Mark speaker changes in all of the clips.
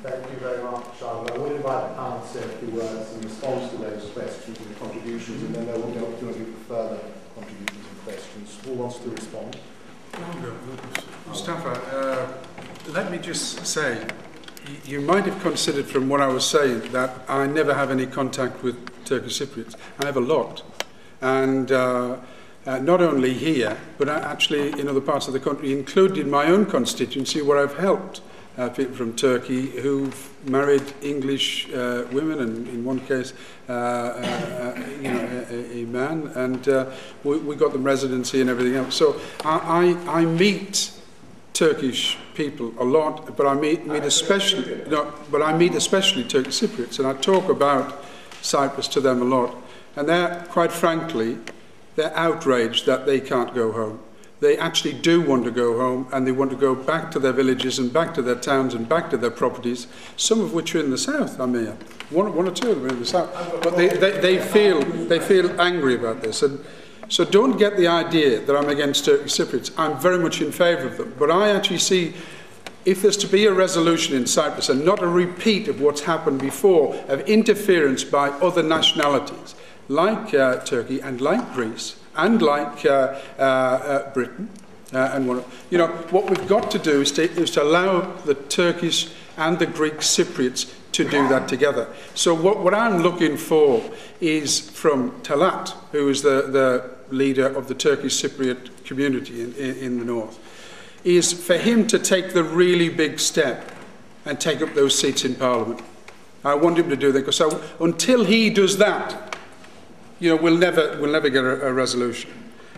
Speaker 1: Thank you very much, Simon. I will invite the panel to say a few words in response to those questions and contributions, and then there will be an opportunity for further contributions and questions. Who wants to respond?
Speaker 2: Mustafa, let me just say, you might have considered from what I was saying that I never have any contact with Turkish Cypriots. I have a lot. And not only here, but actually in other parts of the country, including my own constituency, where I've helped people from Turkey who've married English women, and in one case, a man, and we got them residency and everything else. So I meet Turkish people a lot, but I meet especially Turkish Cypriots, and I talk about Cyprus to them a lot, and they're, quite frankly, they're outraged that they can't go home. They actually do want to go home, and they want to go back to their villages and back to their towns and back to their properties, some of which are in the south, I mean. One or two of them are in the south. But they feel angry about this. And so don't get the idea that I'm against Turkish Cypriots. I'm very much in favour of them. But I actually see, if there's to be a resolution in Cyprus, and not a repeat of what's happened before, of interference by other nationalities, like Turkey and like Greece, and like Britain, and what we've got to do is to allow the Turkish and the Greek Cypriots to do that together. So what I'm looking for is from Talat, who is the leader of the Turkish Cypriot community in the north, is for him to take the really big step and take up those seats in Parliament. I want him to do that, because until he does that, we'll never get a resolution.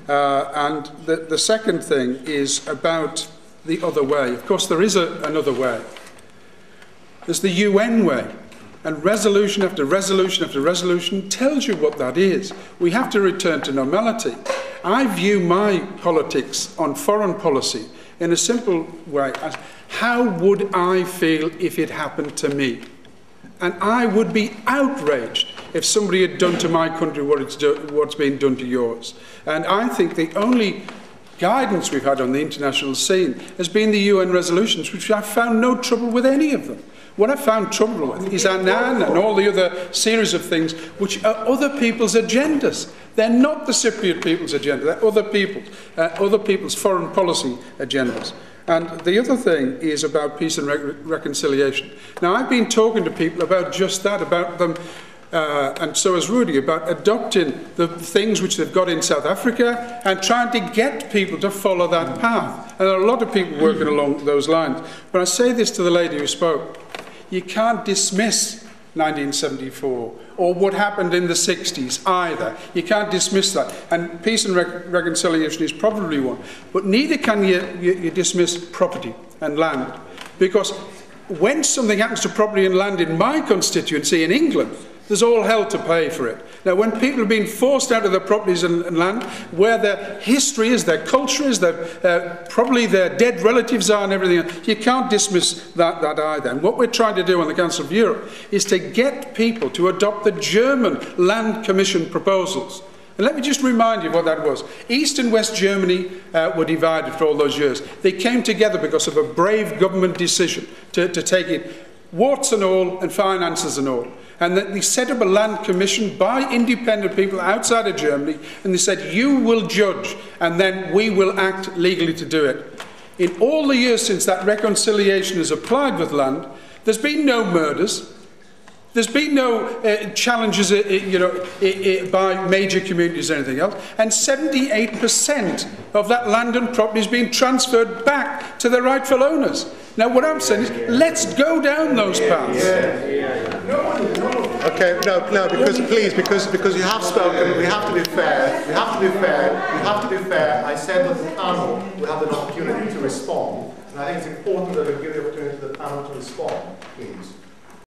Speaker 2: And the second thing is about the other way. Of course, there is another way. There's the UN way. And resolution after resolution after resolution tells you what that is. We have to return to normality. I view my politics on foreign policy in a simple way as, how would I feel if it happened to me? And I would be outraged if somebody had done to my country what's been done to yours. And I think the only guidance we've had on the international scene has been the UN resolutions, which I've found no trouble with any of them. What I've found trouble with is Annan and all the other series of things which are other people's agendas. They're not the Cypriot people's agenda, they're other people's foreign policy agendas. And the other thing is about peace and reconciliation. Now, I've been talking to people about just that, about them, and so has Rudy, about adopting the things which they've got in South Africa and trying to get people to follow that path. And there are a lot of people working along those lines. But I say this to the lady who spoke. You can't dismiss 1974 or what happened in the 60s either. You can't dismiss that. And peace and reconciliation is probably one. But neither can you dismiss property and land. Because when something happens to property and land in my constituency in England, there's all hell to pay for it. Now, when people have been forced out of their properties and land, where their history is, their culture is, probably their dead relatives are and everything else, you can't dismiss that either. And what we're trying to do on the Council of Europe is to get people to adopt the German Land Commission proposals. And let me just remind you what that was. East and West Germany were divided for all those years. They came together because of a brave government decision to take it, warts and all, and finances and all. And that they set up a land commission by independent people outside of Germany, and they said, you will judge, and then we will act legally to do it. In all the years since that reconciliation is applied with land, there's been no murders, there's been no challenges by major communities or anything else, and 78% of that land and property is being transferred back to the rightful owners. Now, what I'm saying is, let's go down those paths.
Speaker 1: Okay, no, because you have spoken, we have to be fair. I said that the panel will have an opportunity to respond, and I think it's important that we give the opportunity to the panel to respond, please.